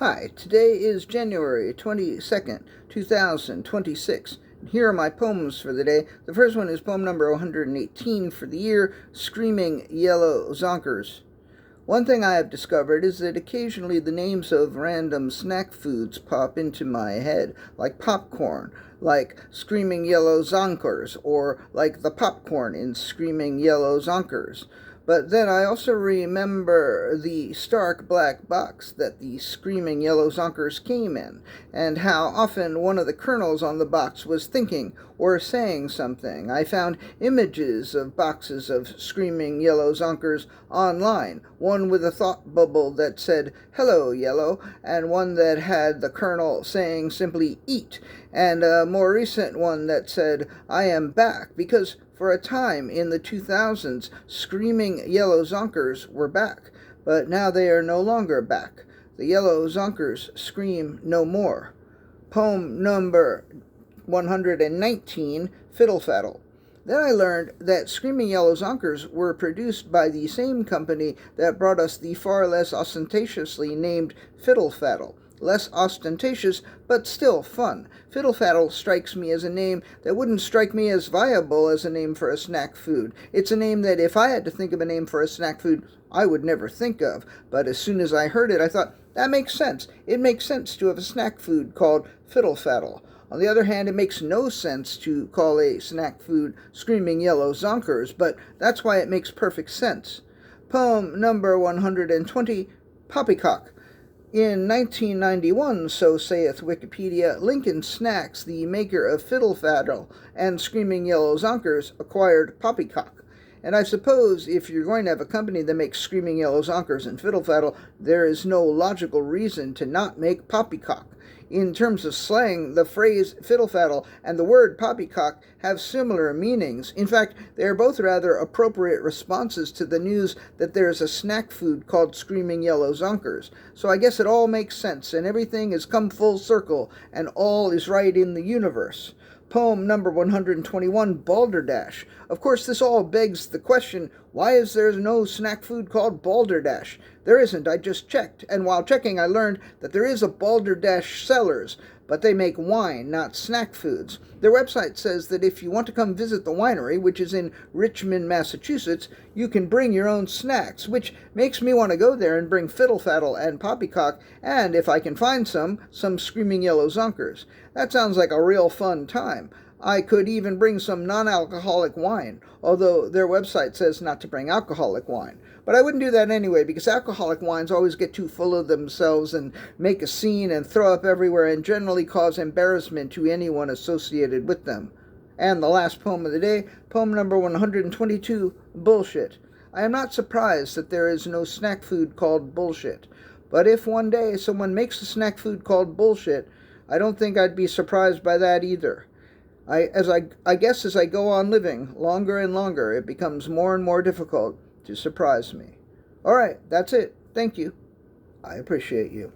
Hi, today is January 22nd, 2026. Here are my poems for the day. The first one is poem number 118 for the year, Screaming Yellow Zonkers. One thing I have discovered is that occasionally the names of random snack foods pop into my head, like popcorn, like Screaming Yellow Zonkers, or like the popcorn in Screaming Yellow Zonkers. But then I also remember the stark black box that the Screaming Yellow Zonkers came in, and how often one of the kernels on the box was thinking or saying something. I found images of boxes of Screaming Yellow Zonkers online, one with a thought bubble that said, "Hello, Yellow," and one that had the kernel saying simply, "Eat," and a more recent one that said, "I am back," because for a time in the 2000s, Screaming Yellow Zonkers were back, but now they are no longer back. The Yellow Zonkers scream no more. Poem number 119, Fiddle, Faddle. Then I learned that Screaming Yellow Zonkers were produced by the same company that brought us the far less ostentatiously named Fiddle, Faddle. Less ostentatious, but still fun. Fiddle Faddle strikes me as a name that wouldn't strike me as viable as a name for a snack food. It's a name that if I had to think of a name for a snack food, I would never think of. But as soon as I heard it, I thought, that makes sense. It makes sense to have a snack food called Fiddle Faddle. On the other hand, it makes no sense to call a snack food Screaming Yellow Zonkers, but that's why it makes perfect sense. Poem number 120, Poppycock. In 1991, so saith Wikipedia, Lincoln Snacks, the maker of Fiddle Faddle and Screaming Yellow Zonkers, acquired Poppycock. And I suppose if you're going to have a company that makes Screaming Yellow Zonkers and Fiddle Faddle, there is no logical reason to not make Poppycock. In terms of slang, the phrase fiddle faddle and the word poppycock have similar meanings. In fact, they are both rather appropriate responses to the news that there is a snack food called Screaming Yellow Zonkers. So I guess it all makes sense, and everything has come full circle, and all is right in the universe. Poem number 121, Balderdash. Of course, this all begs the question, why is there no snack food called Balderdash? There isn't, I just checked, and while checking I learned that there is a Balderdash Cellars, but they make wine, not snack foods. Their website says that if you want to come visit the winery, which is in Richmond, Massachusetts, you can bring your own snacks, which makes me want to go there and bring Fiddle Faddle and Poppycock, and if I can find some Screaming Yellow Zonkers. That sounds like a real fun time. I could even bring some non-alcoholic wine, although their website says not to bring alcoholic wine. But I wouldn't do that anyway, because alcoholic wines always get too full of themselves and make a scene and throw up everywhere and generally cause embarrassment to anyone associated with them. And the last poem of the day, poem number 122, Bullshit. I am not surprised that there is no snack food called bullshit. But if one day someone makes a snack food called bullshit, I don't think I'd be surprised by that either. I guess as I go on living longer and longer, it becomes more and more difficult to surprise me. All right, that's it. Thank you. I appreciate you.